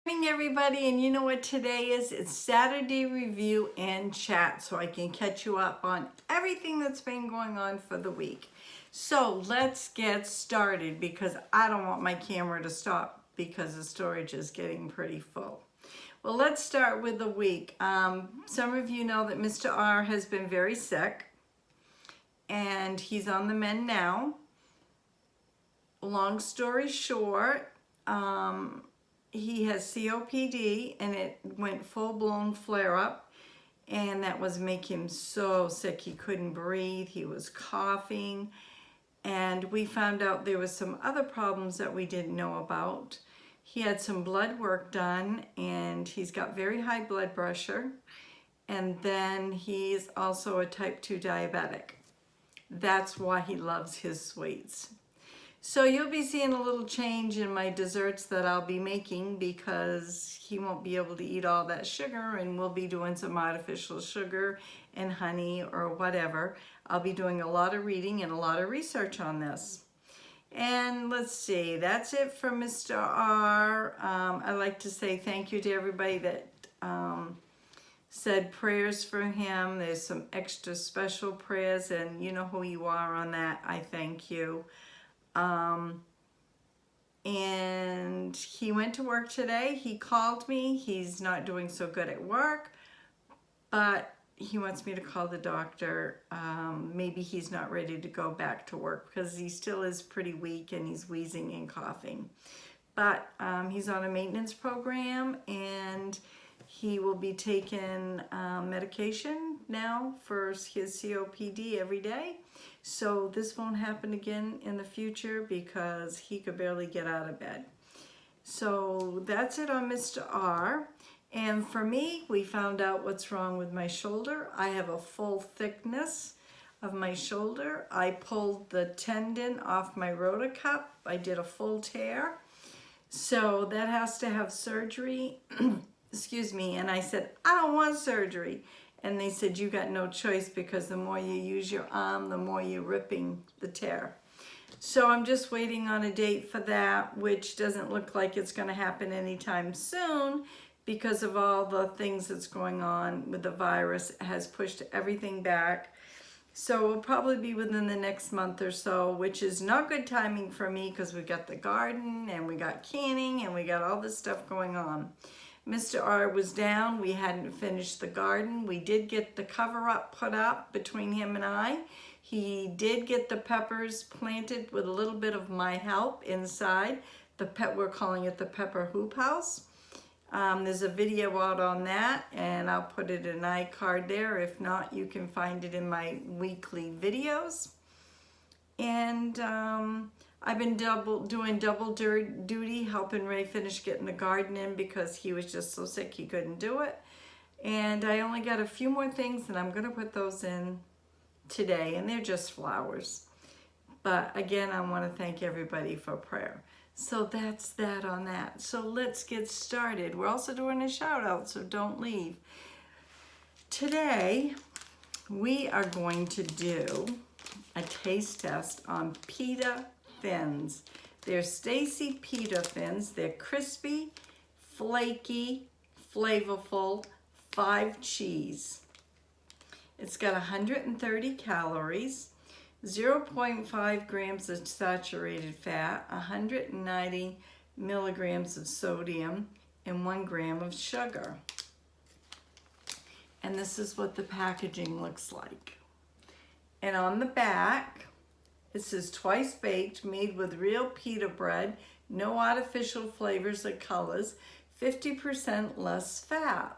Morning, everybody, and you know what today is? It's Saturday review and chat, so I can catch you up on everything that's been going on for the week. So let's get started because I don't want my camera to stop because the storage is getting pretty full. Well, let's start with the week. Some of you know that Mr. R has been very sick and he's on the mend now. Long story short, he has COPD and it went full-blown flare-up, and that was making him so sick. He couldn't breathe, he was coughing, and we found out there was some other problems that we didn't know about. He had some blood work done and he's got very high blood pressure, and then he's also a type 2 diabetic. That's why he loves his sweets. So you'll be seeing a little change in my desserts that I'll be making because he won't be able to eat all that sugar, and we'll be doing some artificial sugar and honey or whatever. I'll be doing a lot of reading and a lot of research on this. And let's see, that's it for Mr. R. I'd like to say thank you to everybody that said prayers for him. There's some extra special prayers, and you know who you are on that. I thank you. And he went to work today. He called me. He's not doing so good at work, but he wants me to call the doctor. Maybe he's not ready to go back to work because he still is pretty weak and he's wheezing and coughing. But he's on a maintenance program and he will be taking medication now for his COPD every day. So this won't happen again in the future because he could barely get out of bed. So that's it on Mr. R. And for me, we found out what's wrong with my shoulder. I have a full thickness of my shoulder. I pulled the tendon off my rotator cuff. I did a full tear. So that has to have surgery. Excuse me. And I said, I don't want surgery. And they said, you got no choice because the more you use your arm, the more you're ripping the tear. So I'm just waiting on a date for that, which doesn't look like it's going to happen anytime soon because of all the things that's going on with the virus. It has pushed everything back. So it'll probably be within the next month or so, which is not good timing for me because we got the garden and we got canning and we got all this stuff going on. Mr. R was down. We hadn't finished the garden. We did get the cover up put up between him and I. He did get the peppers planted with a little bit of my help inside. We're calling it the Pepper Hoop House. There's a video out on that, and I'll put it in an iCard there. If not, you can find it in my weekly videos. And I've been doing double duty, helping Ray finish getting the garden in because he was just so sick he couldn't do it. And I only got a few more things, and I'm going to put those in today, and they're just flowers. But again, I want to thank everybody for prayer. So that's that on that. So let's get started. We're also doing a shout out, so don't leave. Today, we are going to do a taste test on pita thins. They're Stacy pita thins. They're crispy, flaky, flavorful, 5 cheese. It's got 130 calories, 0.5 grams of saturated fat, 190 milligrams of sodium, and 1 gram of sugar. And this is what the packaging looks like. And on the back, it says twice baked, made with real pita bread, no artificial flavors or colors, 50% less fat.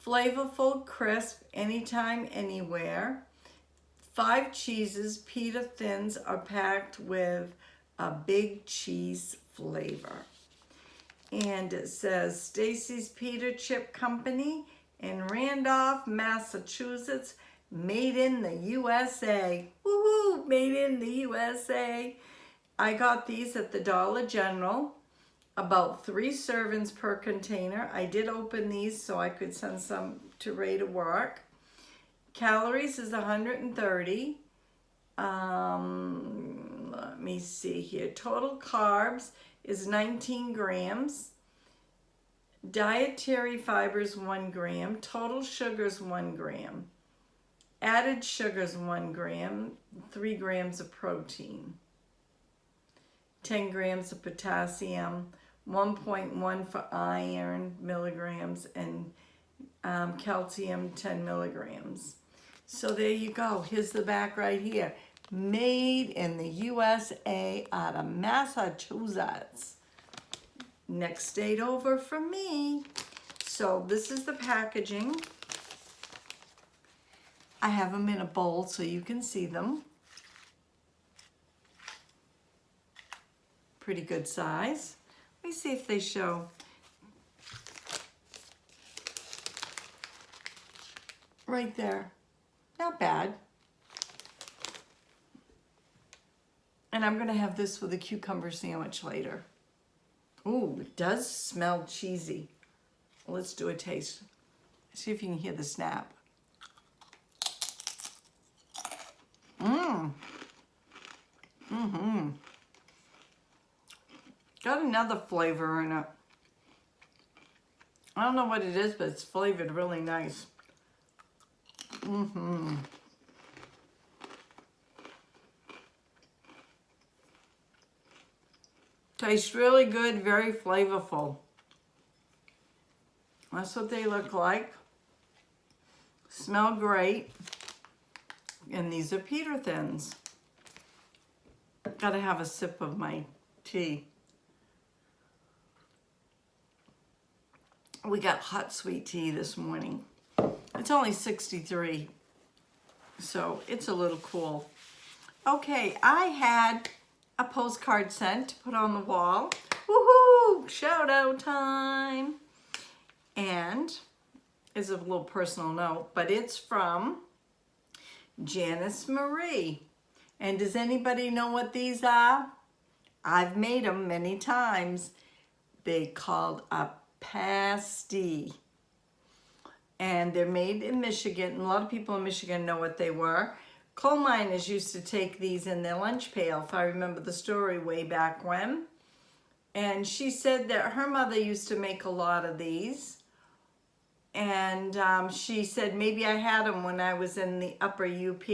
Flavorful, crisp, anytime, anywhere. 5 cheeses, pita thins are packed with a big cheese flavor. And it says Stacy's Pita Chip Company in Randolph, Massachusetts, made in the USA. Woohoo, made in the USA. I got these at the Dollar General, about 3 servings per container. I did open these so I could send some to Ray to work. Calories is 130. Let me see here. Total carbs is 19 grams. Dietary fibers 1 gram, total sugars 1 gram, added sugars 1 gram, 3 grams of protein, 10 grams of potassium, 1.1 for iron milligrams, and calcium 10 milligrams. So there you go. Here's the back right here. Made in the USA out of Massachusetts. Next state over from me. So this is the packaging. I have them in a bowl so you can see them. Pretty good size. Let me see if they show. Right there. Not bad. And I'm gonna have this with a cucumber sandwich later. Ooh, it does smell cheesy. Let's do a taste. See if you can hear the snap. Got another flavor in it. I don't know what it is, but it's flavored really nice. Tastes really good, very flavorful. That's what they look like. Smell great. And these are Peter Thins. Gotta have a sip of my tea. We got hot sweet tea this morning. It's only 63, so it's a little cool. Okay, I had a postcard sent to put on the wall. Woohoo! Shout out time. And it's a little personal note, but it's from Janice Marie. And does anybody know what these are? I've made them many times. They called a pasty. And they're made in Michigan. And a lot of people in Michigan know what they were. Coal miners used to take these in their lunch pail, if I remember the story way back when. And she said that her mother used to make a lot of these. And she said, maybe I had them when I was in the upper UP.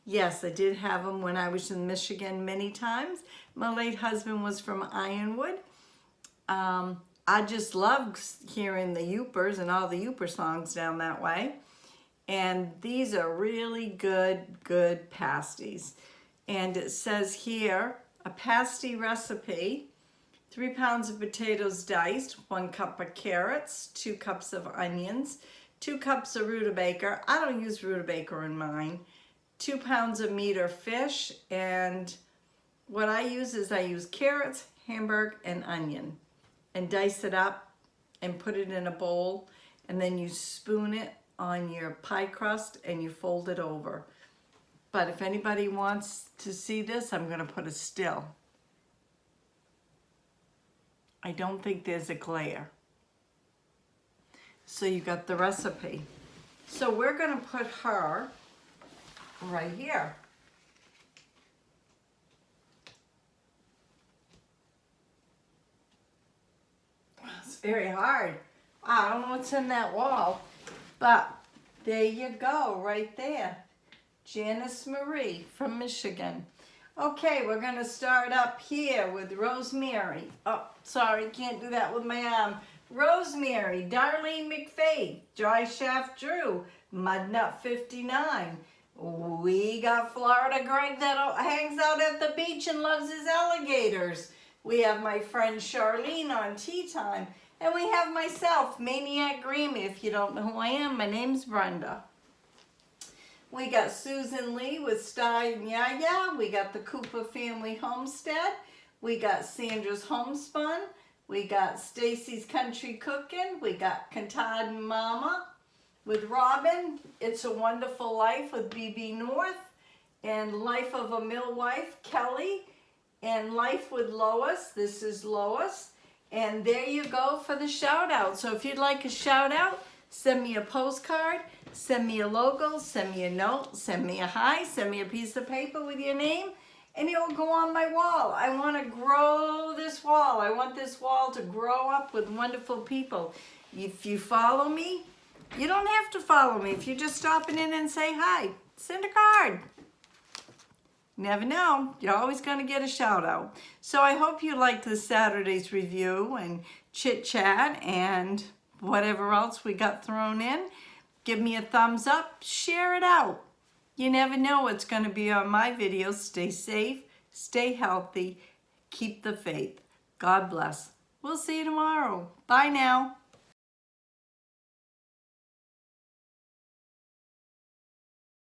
Yes, I did have them when I was in Michigan many times. My late husband was from Ironwood. I just love hearing the Yoopers and all the Yooper songs down that way. And these are really good pasties. And it says here, a pasty recipe, 3 pounds of potatoes diced, 1 cup of carrots, 2 cups of onions, 2 cups of rutabaga. I don't use rutabaga in mine. 2 pounds of meat or fish. And what I use is I use carrots, hamburg, and onion. And dice it up and put it in a bowl. And then you spoon it on your pie crust and you fold it over. But if anybody wants to see this, I'm gonna put a still. I don't think there's a glare. So you got the recipe. So we're gonna put her right here. It's very hard. I don't know what's in that wall, but there you go, right there. Janice Marie from Michigan. Okay, we're gonna start up here with Rosemary. Oh, sorry, can't do that with my arm. Rosemary, Darlene McFay, Dry Shaft Drew, Mudnut 59. We got Florida Greg that hangs out at the beach and loves his alligators. We have my friend Charlene on Tea Time. And we have myself, MAINEiac Grammy. If you don't know who I am, my name's Brenda. We got Susan Lee with MAINEiac. We got the Cooper Family Homestead. We got Sandra's Homespun. We got Stacy's Country Cooking. We got Cantad Mama with Robin. It's a Wonderful Life with BB North. And Life of a Millwife, Kelly. And Life with Lois. This is Lois. And there you go for the shout out. So if you'd like a shout out, send me a postcard, send me a logo, send me a note, send me a hi, send me a piece of paper with your name, and it will go on my wall. I want to grow this wall. I want this wall to grow up with wonderful people. If you follow me, you don't have to follow me. If you're just stopping in and say hi, send a card. Never know. You're always going to get a shout out. So I hope you liked this Saturday's review and chit chat and whatever else we got thrown in. Give me a thumbs up. Share it out. You never know what's going to be on my videos. Stay safe. Stay healthy. Keep the faith. God bless. We'll see you tomorrow. Bye now.